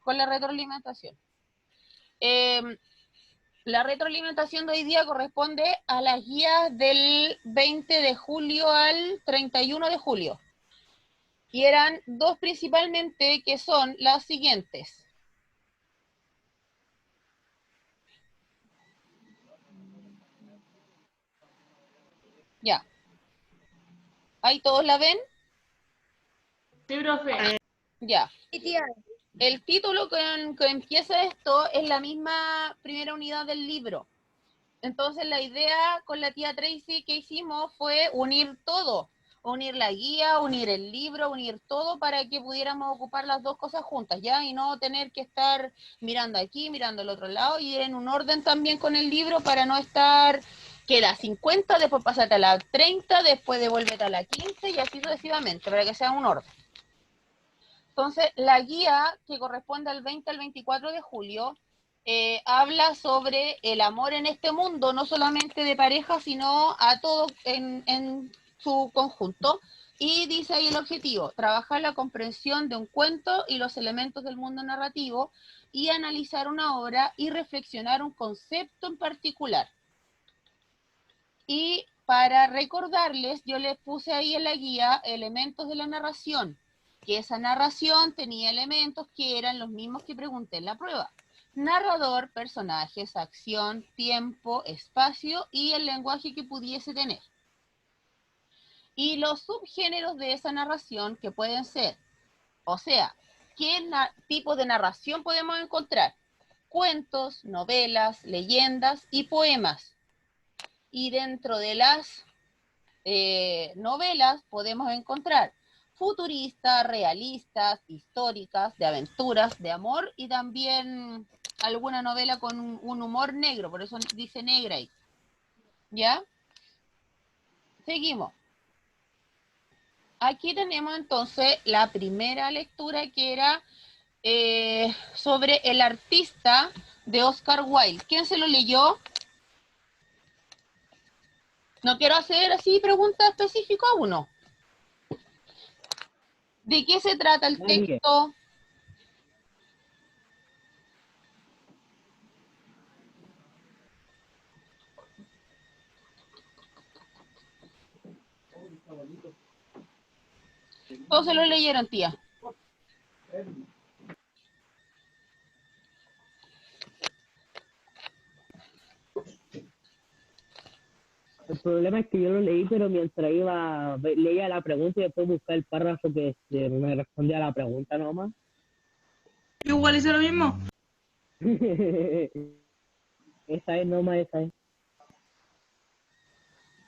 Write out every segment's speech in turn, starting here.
con la retroalimentación. La retroalimentación de hoy día corresponde a las guías del 20 de julio al 31 de julio. Y eran dos principalmente, que son las siguientes. Ya. ¿Ahí todos la ven? Sí, profe. Ya. Sí, tía. El título que empieza esto es la misma primera unidad del libro. Entonces la idea con la tía Tracy que hicimos fue unir todo. Unir la guía, unir el libro, unir todo para que pudiéramos ocupar las dos cosas juntas, ¿ya? Y no tener que estar mirando aquí, mirando al otro lado, y ir en un orden también con el libro para no estar que la 50, después pasarte a la 30, después devuélvete a la 15 y así sucesivamente, para que sea un orden. Entonces, la guía que corresponde al 20 al 24 de julio habla sobre el amor en este mundo, no solamente de pareja, sino a todos en su conjunto. Y dice ahí el objetivo: trabajar la comprensión de un cuento y los elementos del mundo narrativo, y analizar una obra y reflexionar un concepto en particular. Y para recordarles, yo les puse ahí en la guía elementos de la narración, que esa narración tenía elementos que eran los mismos que pregunté en la prueba: narrador, personajes, acción, tiempo, espacio y el lenguaje que pudiese tener. Y los subgéneros de esa narración, que pueden ser, o sea, ¿qué tipo de narración podemos encontrar? Cuentos, novelas, leyendas y poemas. Y dentro de las novelas podemos encontrar futuristas, realistas, históricas, de aventuras, de amor, y también alguna novela con un humor negro, por eso dice negra ahí. ¿Ya? Seguimos. Aquí tenemos entonces la primera lectura, que era sobre El artista, de Oscar Wilde. ¿Quién se lo leyó? No quiero hacer así preguntas específicas a uno. ¿De qué se trata el texto? Todos se lo leyeron, tía. El problema es que yo lo leí, pero mientras leía la pregunta y después buscar el párrafo que me respondía a la pregunta nomás. Igual hice lo mismo. Esa es nomás, esa es.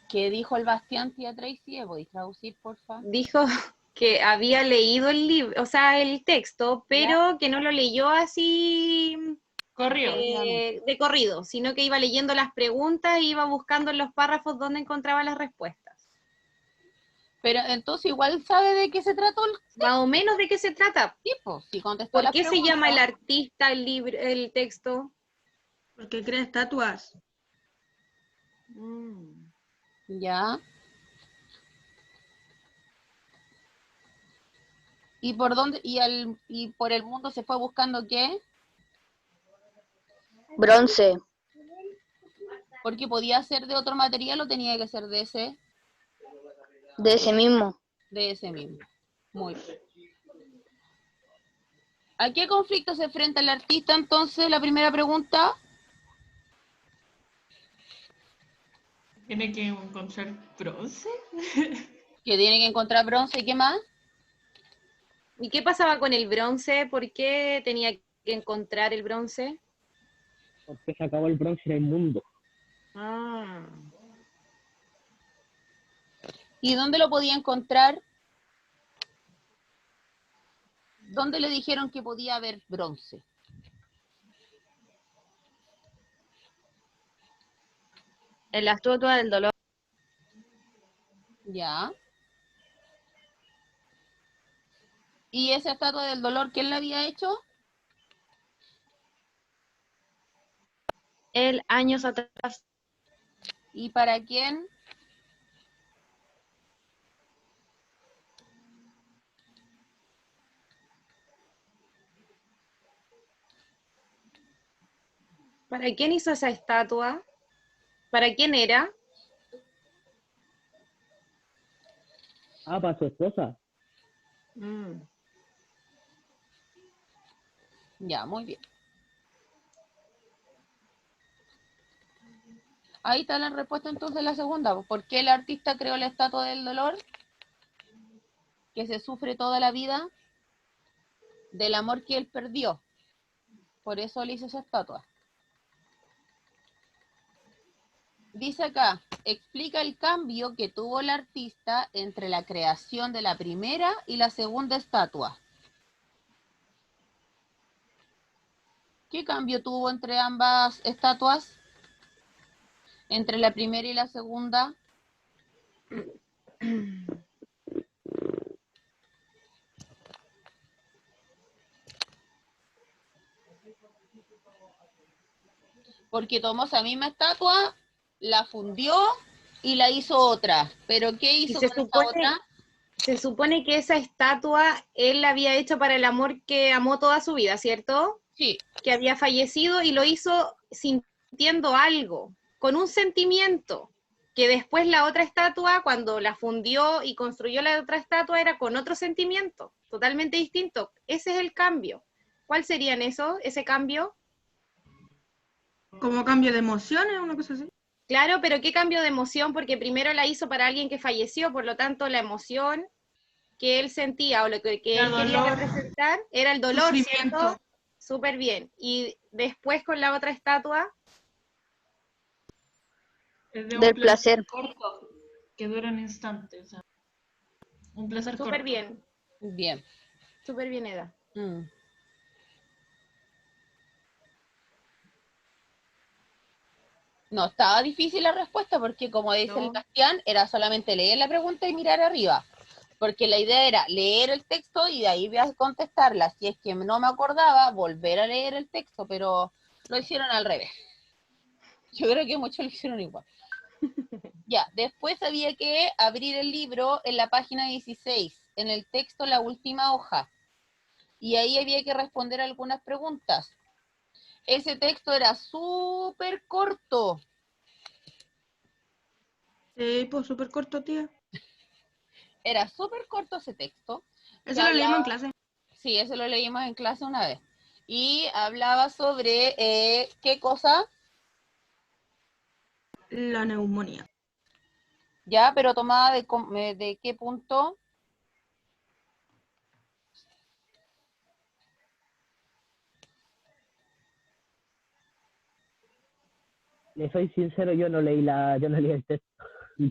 ¿Qué dijo el Bastián, tía Tracy? ¿Podéis traducir, por favor? Dijo que había leído el libro, o sea, el texto, pero que no lo leyó así Corrió. de corrido, sino que iba leyendo las preguntas e iba buscando en los párrafos donde encontraba las respuestas. Pero entonces igual sabe de qué se trató el Más o menos de qué se trata. tipo, si contestó ¿Por la qué se pregunta. llama el artista el libro, el texto? Porque crea estatuas. Ya. ¿Y por dónde? ¿Y por el mundo se fue buscando qué? Bronce. Porque podía ser de otro material o tenía que ser De ese mismo. de ese mismo. Muy bien. ¿A qué conflicto se enfrenta el artista entonces? La primera pregunta. Tiene que encontrar bronce. Que tiene que encontrar bronce, ¿y qué más? ¿Y qué pasaba con el bronce? ¿Por qué tenía que encontrar el bronce? Porque se acabó el bronce en el mundo. Ah. ¿Y dónde lo podía encontrar? ¿Dónde le dijeron que podía haber bronce? En la estatua del dolor. Ya. ¿Y esa estatua del dolor quién la había hecho? Él años atrás. ¿Y para quién? ¿Para quién hizo esa estatua? ¿Para quién era? Ah, para su esposa. Ya, muy bien. Ahí está la respuesta entonces de la segunda. ¿Por qué el artista creó la estatua del dolor? Que se sufre toda la vida del amor que él perdió. Por eso le hizo esa estatua. Dice acá, explica el cambio que tuvo el artista entre la creación de la primera y la segunda estatua. ¿Qué cambio tuvo entre ambas estatuas? Entre la primera y la segunda. Porque tomó esa misma estatua, la fundió y la hizo otra. ¿Pero qué Y hizo con esa otra? se supone que esa estatua él la había hecho para el amor que amó toda su vida, ¿cierto? Sí. Que había fallecido y lo hizo sintiendo algo, con un sentimiento, que después la otra estatua, cuando la fundió y construyó la otra estatua, era con otro sentimiento, totalmente distinto. Ese es el cambio. ¿Cuál serían ese cambio? Como cambio de emociones, una cosa así. Claro, pero ¿qué cambio de emoción? Porque primero la hizo para alguien que falleció, por lo tanto la emoción que él sentía o lo que él quería representar era el dolor, Sufrimiento. ¿cierto? Súper bien. Y después con la otra estatua, Es de Del placer. corto, que dura un instante, o sea, un placer súper corto. bien, Bien. súper bien, Eda. No, estaba difícil la respuesta porque como dice el Bastián, era solamente leer la pregunta y mirar arriba. Porque la idea era leer el texto y de ahí voy a contestarla. Si es que no me acordaba, volver a leer el texto, pero lo hicieron al revés. Yo creo que muchos lo hicieron igual. Ya, después había que abrir el libro en la página 16, en el texto la última hoja. Y ahí había que responder algunas preguntas. Ese texto era súper corto. Sí, pues súper corto, tía. Era súper corto ese texto. Eso lo leímos en clase. Sí, eso lo leímos en clase una vez. Y hablaba sobre, ¿qué cosa? La neumonía. Ya, pero tomada de qué punto? Le soy sincero, yo no leí el texto.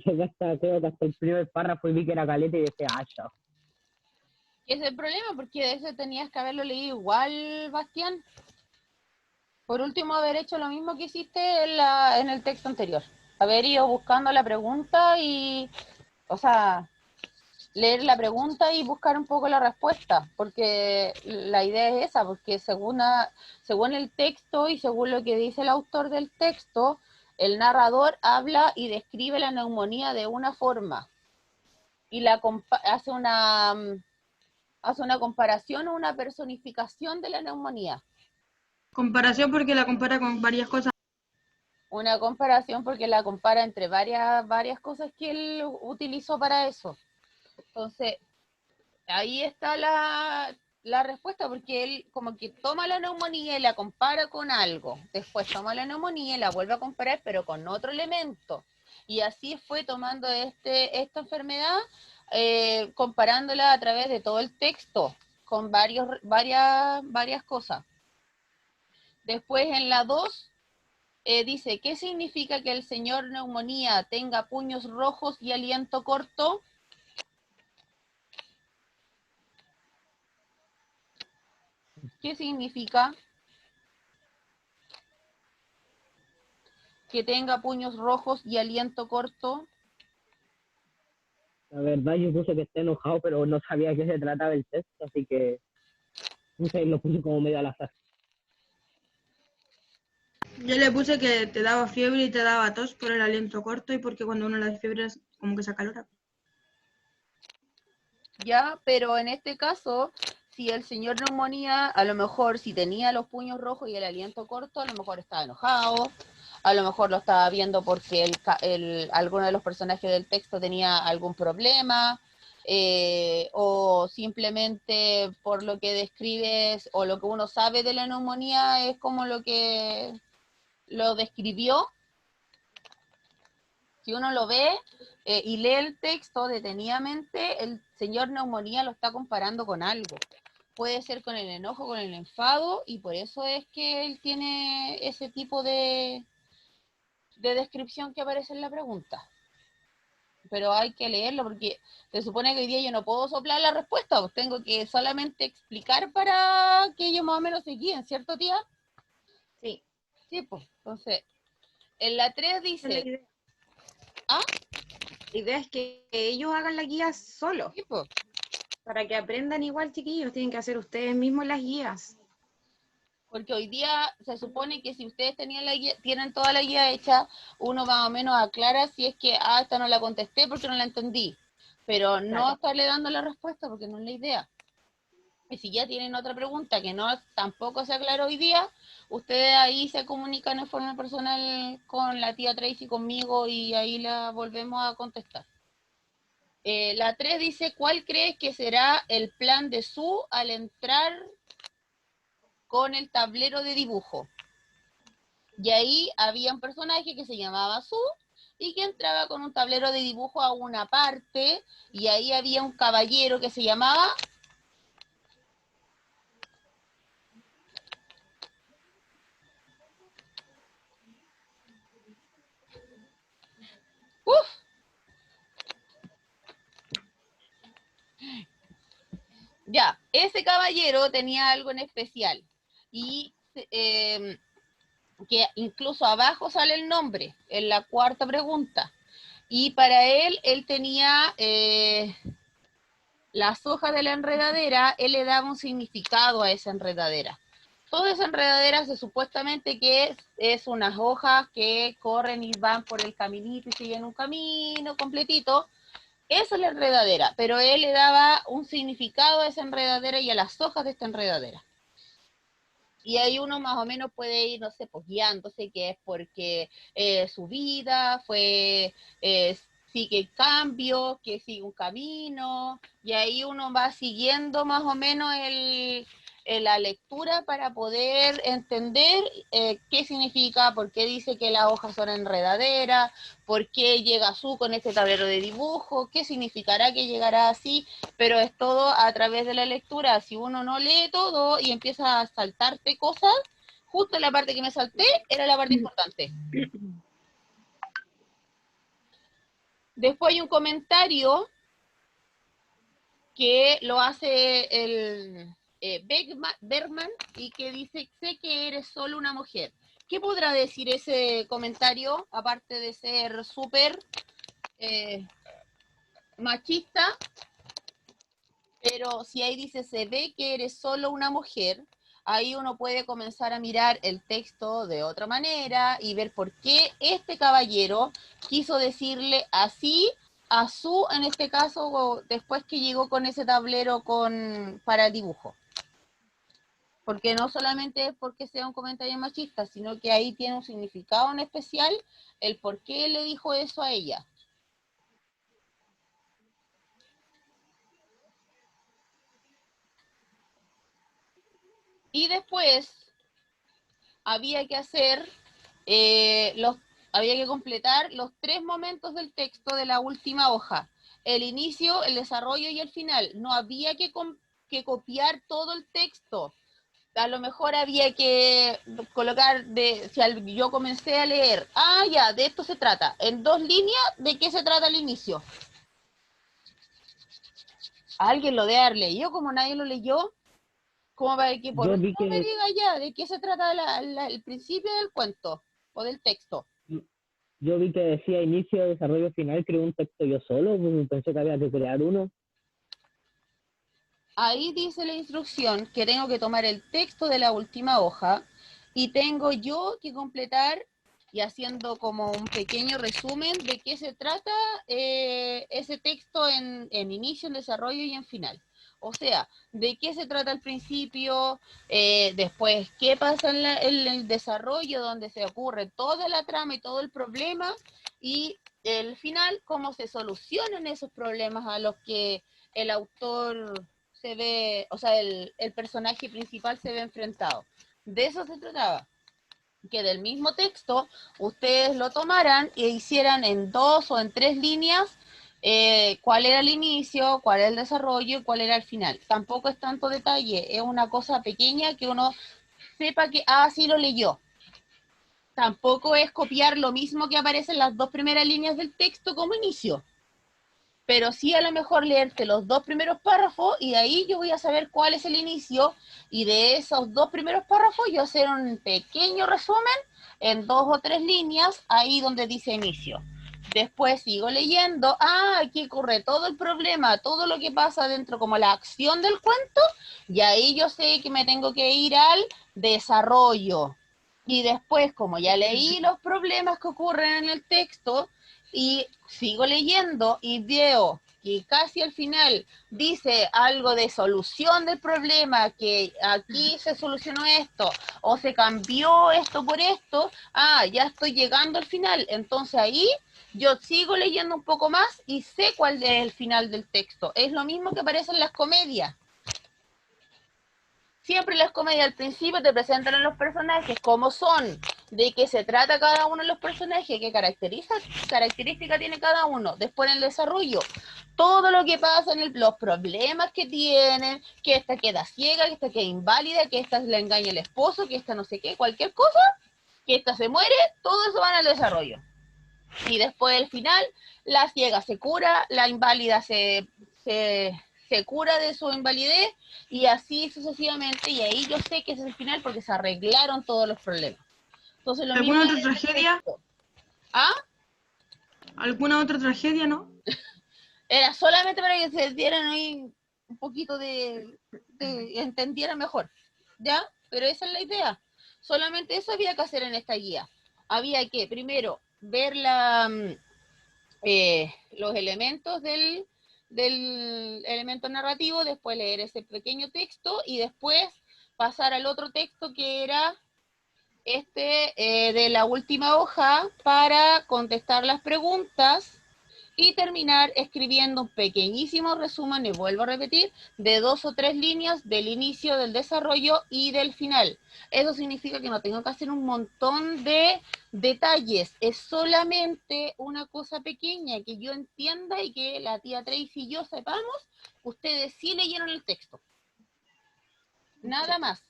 Creo que hasta el primer párrafo y vi que era caleta y dije, chao. ¿Qué es el problema? Porque de ese tenías que haberlo leído igual, Bastián. Por último, haber hecho lo mismo que hiciste en el texto anterior. Haber ido buscando la pregunta y, o sea, leer la pregunta y buscar un poco la respuesta, porque la idea es esa, porque según el texto y según lo que dice el autor del texto, el narrador habla y describe la neumonía de una forma y hace una comparación o una personificación de la neumonía. Comparación porque la compara con varias cosas. Una comparación porque la compara entre varias cosas que él utilizó para eso. Entonces, ahí está la respuesta, porque él como que toma la neumonía y la compara con algo. Después toma la neumonía y la vuelve a comparar, pero con otro elemento. Y así fue tomando esta enfermedad, comparándola a través de todo el texto, con varias cosas. Después en la 2 dice, ¿qué significa que el señor neumonía tenga puños rojos y aliento corto? ¿Qué significa que tenga puños rojos y aliento corto? La verdad, yo puse que esté enojado, pero no sabía qué se trataba el texto, así que lo puse como medio al azar. Yo le puse que te daba fiebre y te daba tos por el aliento corto y porque cuando uno le da fiebre es como que se acalora. Ya, pero en este caso si el señor Neumonía, a lo mejor si tenía los puños rojos y el aliento corto, a lo mejor estaba enojado, a lo mejor lo estaba viendo porque alguno de los personajes del texto tenía algún problema, o simplemente por lo que describes o lo que uno sabe de la neumonía es como lo que lo describió. Si uno lo ve y lee el texto detenidamente, el señor Neumonía lo está comparando con algo. Puede ser con el enojo, con el enfado, y por eso es que él tiene ese tipo de descripción que aparece en la pregunta. Pero hay que leerlo porque se supone que hoy día yo no puedo soplar la respuesta, pues tengo que solamente explicar para que ellos más o menos se guíen, ¿cierto, tía? Sí. Sí, pues. Entonces, en la 3 Esa es la dice... idea. ¿Ah? La idea es que ellos hagan la guía solos, Sí, pues. para que aprendan igual, chiquillos, tienen que hacer ustedes mismos las guías. Porque hoy día se supone que si ustedes tienen toda la guía hecha, uno más o menos aclara si es que, esta no la contesté porque no la entendí. Pero no Claro. estarle dando la respuesta porque no es la idea. Y si ya tienen otra pregunta que no tampoco se aclaró hoy día, ustedes ahí se comunican en forma personal con la tía Tracy, conmigo, y ahí la volvemos a contestar. La 3 dice, ¿cuál crees que será el plan de Sue al entrar con el tablero de dibujo? Y ahí había un personaje que se llamaba Sue y que entraba con un tablero de dibujo a una parte, y ahí había un caballero que se llamaba... ¡Uf! Ya, ese caballero tenía algo en especial, y que incluso abajo sale el nombre, en la cuarta pregunta. Y para él tenía las hojas de la enredadera, él le daba un significado a esa enredadera. Toda esa enredadera supuestamente que es unas hojas que corren y van por el caminito y siguen un camino completito. Esa es la enredadera, pero él le daba un significado a esa enredadera y a las hojas de esta enredadera. Y ahí uno más o menos puede ir, no sé, pues guiándose, que es porque su vida fue, sigue cambio, que sigue un camino, y ahí uno va siguiendo más o menos la lectura para poder entender qué significa, por qué dice que las hojas son enredaderas, por qué llega Su con este tablero de dibujo, qué significará que llegará así, pero es todo a través de la lectura. Si uno no lee todo y empieza a saltarte cosas, justo la parte que me salté era la parte importante. Después hay un comentario que lo hace el Bergman y que dice, sé que eres solo una mujer. ¿Qué podrá decir ese comentario, aparte de ser súper machista? Pero si ahí dice, se ve que eres solo una mujer, ahí uno puede comenzar a mirar el texto de otra manera y ver por qué este caballero quiso decirle así a Su, en este caso, después que llegó con ese tablero para el dibujo. Porque no solamente es porque sea un comentario machista, sino que ahí tiene un significado en especial el por qué le dijo eso a ella. Y después había que hacer había que completar los 3 momentos del texto de la última hoja: el inicio, el desarrollo y el final. No había que copiar todo el texto. A lo mejor había que colocar, si yo comencé a leer, ya, de esto se trata, en 2 líneas, ¿de qué se trata el inicio? Alguien lo debe haber leído, como nadie lo leyó. Como para que por Yo lo vi menos me que diga ya de qué se trata el principio del cuento o del texto. yo vi que decía inicio, desarrollo final, creé un texto yo solo, pues, pensé que había que crear uno. Ahí dice la instrucción que tengo que tomar el texto de la última hoja y tengo yo que completar, y haciendo como un pequeño resumen de qué se trata ese texto en inicio, en desarrollo y en final. O sea, de qué se trata al principio, después qué pasa en el desarrollo, donde se ocurre toda la trama y todo el problema, y el final, cómo se solucionan esos problemas a los que el autor se ve, o sea, el personaje principal se ve enfrentado. De eso se trataba. Que del mismo texto ustedes lo tomaran e hicieran en 2 o en 3 líneas cuál era el inicio, cuál era el desarrollo y cuál era el final. Tampoco es tanto detalle, es una cosa pequeña que uno sepa que, sí lo leyó. Tampoco es copiar lo mismo que aparece en las 2 primeras líneas del texto como inicio. Pero sí a lo mejor leerte los 2 primeros párrafos y de ahí yo voy a saber cuál es el inicio y de esos 2 primeros párrafos yo hacer un pequeño resumen en 2 o 3 líneas ahí donde dice inicio. Después sigo leyendo, aquí ocurre todo el problema, todo lo que pasa dentro como la acción del cuento y ahí yo sé que me tengo que ir al desarrollo. Y después, como ya leí los problemas que ocurren en el texto, y sigo leyendo y veo que casi al final dice algo de solución del problema, que aquí se solucionó esto, o se cambió esto por esto, ya estoy llegando al final. Entonces ahí yo sigo leyendo un poco más y sé cuál es el final del texto. Es lo mismo que aparece en las comedias. Siempre las comedias al principio te presentan a los personajes cómo son, de qué se trata cada uno de los personajes, qué característica tiene cada uno. Después en el desarrollo, todo lo que pasa en los problemas que tienen, que esta queda ciega, que esta queda inválida, que esta le engaña el esposo, que esta no sé qué, cualquier cosa, que esta se muere, todo eso va en el desarrollo. Y después al final, la ciega se cura, la inválida se cura de su invalidez y así sucesivamente, y ahí yo sé que ese es el final porque se arreglaron todos los problemas. Entonces, lo ¿Alguna mismo otra tragedia? ¿Alguna otra tragedia, no? Era solamente para que se dieran ahí un poquito de entendieran mejor, ¿ya? Pero esa es la idea. Solamente eso había que hacer en esta guía. Había que, primero, ver los elementos del elemento narrativo, después leer ese pequeño texto y después pasar al otro texto que era de la última hoja para contestar las preguntas y terminar escribiendo un pequeñísimo resumen, y vuelvo a repetir, de 2 o 3 líneas del inicio, del desarrollo y del final. Eso significa que no tengo que hacer un montón de detalles, es solamente una cosa pequeña que yo entienda y que la tía Tracy y yo sepamos, ustedes sí leyeron el texto. Nada más.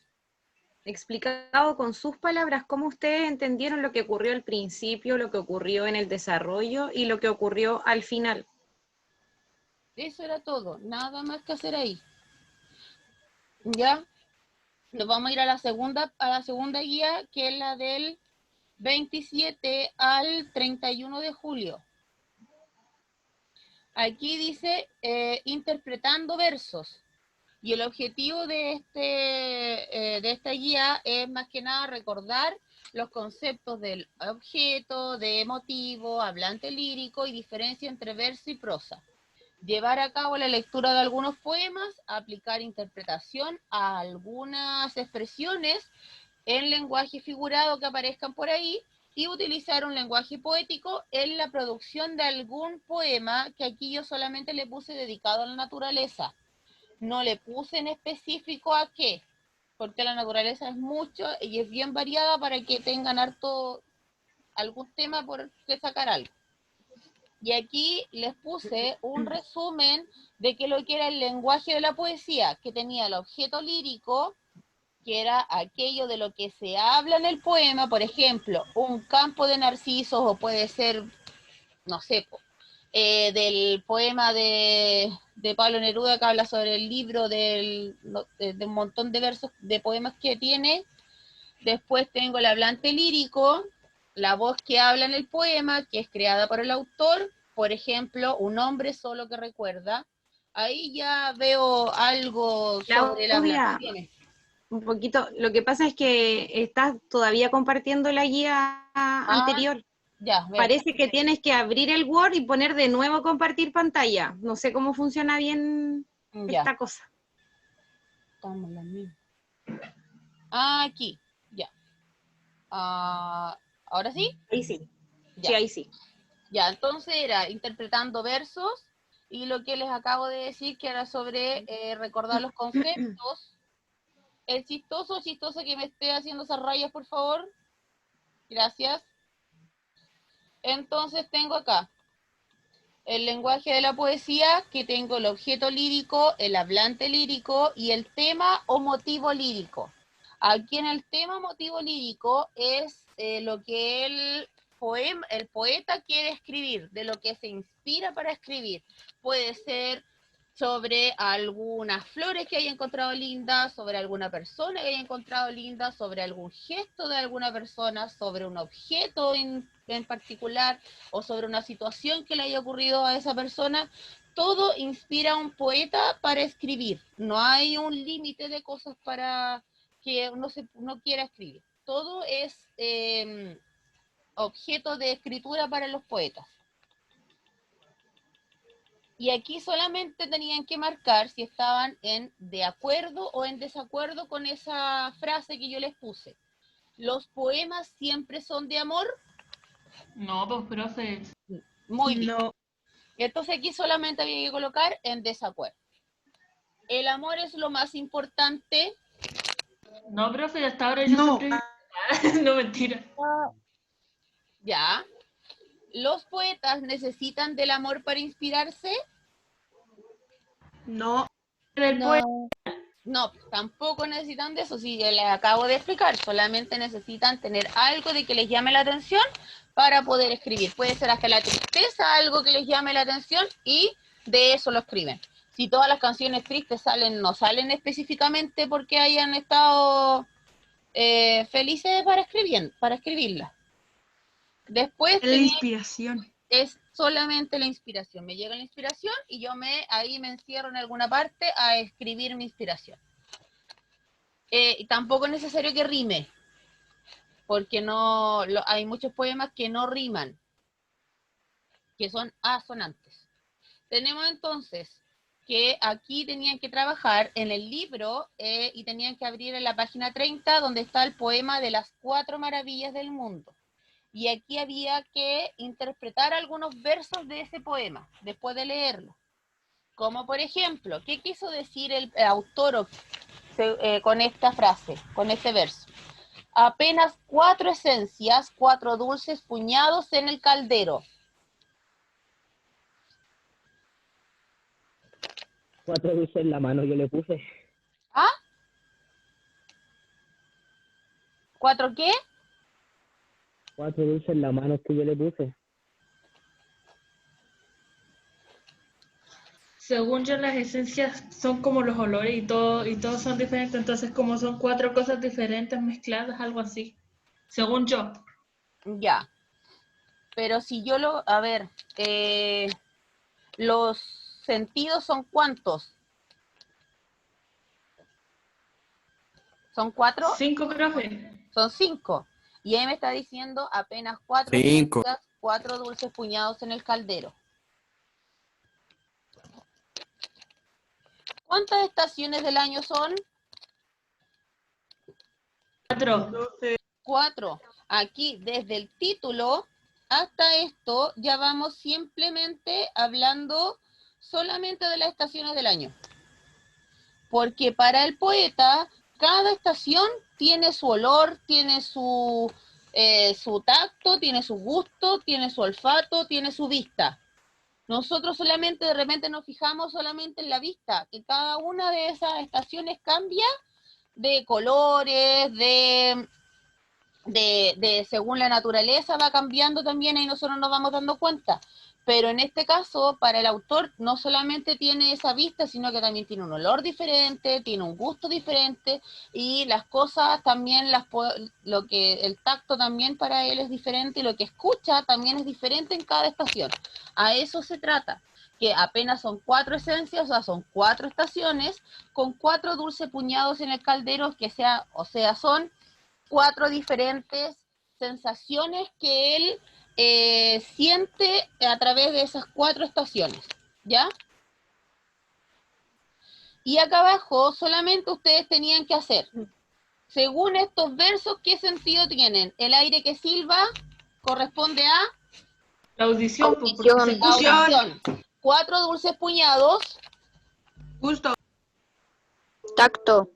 Explicado con sus palabras cómo ustedes entendieron lo que ocurrió al principio, lo que ocurrió en el desarrollo y lo que ocurrió al final. Eso era todo, nada más que hacer ahí. ¿Ya? Nos vamos a ir a la segunda guía, que es la del 27 al 31 de julio. Aquí dice interpretando versos. Y el objetivo de esta guía es más que nada recordar los conceptos del objeto, de motivo, hablante lírico y diferencia entre verso y prosa. Llevar a cabo la lectura de algunos poemas, aplicar interpretación a algunas expresiones en lenguaje figurado que aparezcan por ahí y utilizar un lenguaje poético en la producción de algún poema, que aquí yo solamente le puse dedicado a la naturaleza. No le puse en específico a qué, porque la naturaleza es mucho y es bien variada para que tengan algún tema por que sacar algo. Y aquí les puse un resumen de qué lo que era el lenguaje de la poesía, que tenía el objeto lírico, que era aquello de lo que se habla en el poema, por ejemplo, un campo de narcisos, o puede ser, no sé, del poema de Pablo Neruda que habla sobre el libro de un montón de versos, de poemas que tiene. Después tengo el hablante lírico, la voz que habla en el poema, que es creada por el autor, por ejemplo, un hombre solo que recuerda. Ahí ya veo algo sobre el hablante. Un poquito, lo que pasa es que estás todavía compartiendo la guía anterior. Ya, parece que tienes que abrir el Word y poner de nuevo compartir pantalla. No sé cómo funciona bien esta cosa. estamos las mismas. Aquí, ya. ¿Ahora sí? Ahí sí. Ya. Sí, ahí sí. Ya, entonces era interpretando versos y lo que les acabo de decir que era sobre recordar los conceptos. El chistoso que me esté haciendo esas rayas, por favor. Gracias. Entonces tengo acá el lenguaje de la poesía, que tengo el objeto lírico, el hablante lírico y el tema o motivo lírico. Aquí en el tema motivo lírico es lo que el poeta quiere escribir, de lo que se inspira para escribir. Puede ser sobre algunas flores que haya encontrado lindas, sobre alguna persona que haya encontrado linda, sobre algún gesto de alguna persona, sobre un objeto en particular, o sobre una situación que le haya ocurrido a esa persona. Todo inspira a un poeta para escribir. No hay un límite de cosas para que no quiera escribir. Todo es objeto de escritura para los poetas. Y aquí solamente tenían que marcar si estaban de acuerdo o en desacuerdo con esa frase que yo les puse. ¿Los poemas siempre son de amor? No, pues, profe. Muy bien. No. Entonces aquí solamente había que colocar en desacuerdo. ¿El amor es lo más importante? No, profe, hasta ahora yo No. siempre... No, mentira. Ya. ¿Los poetas necesitan del amor para inspirarse? No. No, tampoco necesitan de eso, sí, ya les acabo de explicar, solamente necesitan tener algo de que les llame la atención para poder escribir. Puede ser hasta la tristeza algo que les llame la atención y de eso lo escriben. Si todas las canciones tristes no salen específicamente porque hayan estado felices para escribirlas. Después Es la inspiración. es solamente la inspiración. Me llega la inspiración y yo ahí me encierro en alguna parte a escribir mi inspiración. Tampoco es necesario que rime, porque hay muchos poemas que no riman, que son asonantes. Tenemos entonces que aquí tenían que trabajar en el libro y tenían que abrir en la página 30 donde está el poema de las 4 maravillas del mundo. Y aquí había que interpretar algunos versos de ese poema, después de leerlo. Como por ejemplo, ¿qué quiso decir el autor con esta frase, con este verso? Apenas 4 esencias, 4 dulces puñados en el caldero. 4 dulces en la mano yo le puse. ¿Ah? ¿4 qué? 4 dulces en la mano que yo le puse. Según yo, las esencias son como los olores y todos son diferentes, entonces como son 4 cosas diferentes mezcladas, algo así. Según yo. Ya. Pero si yo a ver, los sentidos son ¿cuántos? ¿Son 4? 5, profe. Son 5. Y ahí me está diciendo apenas 4 5. esencias, 4 dulces puñados en el caldero. ¿Cuántas estaciones del año son? 4. 4. Aquí, desde el título hasta esto, ya vamos simplemente hablando solamente de las estaciones del año. Porque para el poeta, cada estación tiene su olor, tiene su tacto, tiene su gusto, tiene su olfato, tiene su vista. Nosotros solamente de repente nos fijamos solamente en la vista, que cada una de esas estaciones cambia de colores, según la naturaleza va cambiando también, y nosotros nos vamos dando cuenta. Pero en este caso, para el autor, no solamente tiene esa vista, sino que también tiene un olor diferente, tiene un gusto diferente, y las cosas también, el tacto también para él es diferente, y lo que escucha también es diferente en cada estación. A eso se trata, que apenas son 4 esencias, o sea, son 4 estaciones, con 4 dulces puñados en el caldero, son 4 diferentes sensaciones que él siente a través de esas 4 estaciones, ¿ya? Y acá abajo solamente ustedes tenían que hacer, según estos versos, ¿qué sentido tienen? El aire que silba corresponde a La audición, pues, porque Audición. se escucha. audición. 4 dulces puñados, Justo. Tacto.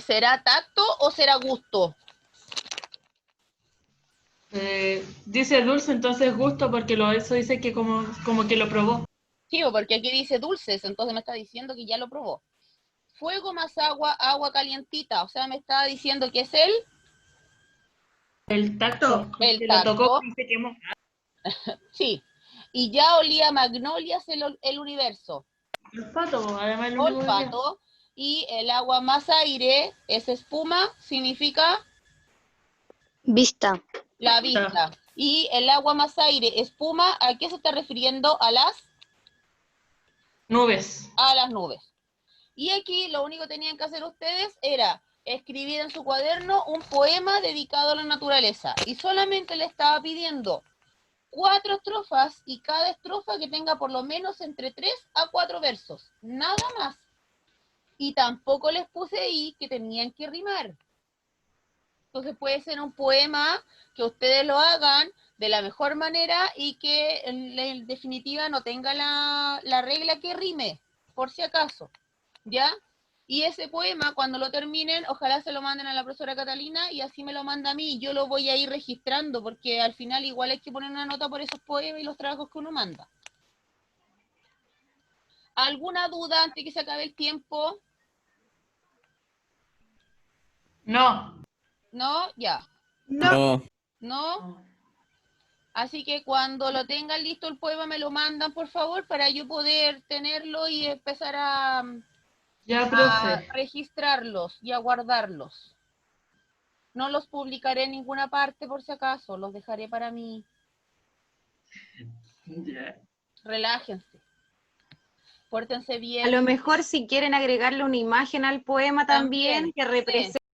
¿será tacto o será gusto? Dice dulce, entonces gusto, porque eso dice que como que lo probó. Sí, porque aquí dice dulces, entonces me está diciendo que ya lo probó. Fuego más agua, agua calientita, o sea, me está diciendo que es El tacto, el que lo tocó tacto. y se quemó. Sí, y ya olía magnolias el universo. Olfato, además es lo único que queda. Olfato, y el agua más aire, es espuma, significa Vista. la vista. Y el agua más aire, espuma, ¿a qué se está refiriendo? A las Nubes. nubes. Y aquí lo único que tenían que hacer ustedes era escribir en su cuaderno un poema dedicado a la naturaleza. Y solamente le estaba pidiendo 4 estrofas y cada estrofa que tenga por lo menos entre 3 a 4 versos. Nada más. Y tampoco les puse ahí que tenían que rimar. Entonces puede ser un poema que ustedes lo hagan de la mejor manera y que en definitiva no tenga la regla que rime, por si acaso, ¿ya? Y ese poema, cuando lo terminen, ojalá se lo manden a la profesora Catalina y así me lo manda a mí y yo lo voy a ir registrando porque al final igual hay que poner una nota por esos poemas y los trabajos que uno manda. ¿Alguna duda antes que se acabe el tiempo? No. ¿No? Ya. No. ¿No? Así que cuando lo tengan listo el poema me lo mandan, por favor, para yo poder tenerlo y empezar a Ya, profe. registrarlos y a guardarlos. No los publicaré en ninguna parte por si acaso, los dejaré para mí. Ya. Relájense. Pórtense bien. A lo mejor si quieren agregarle una imagen al poema también, que represente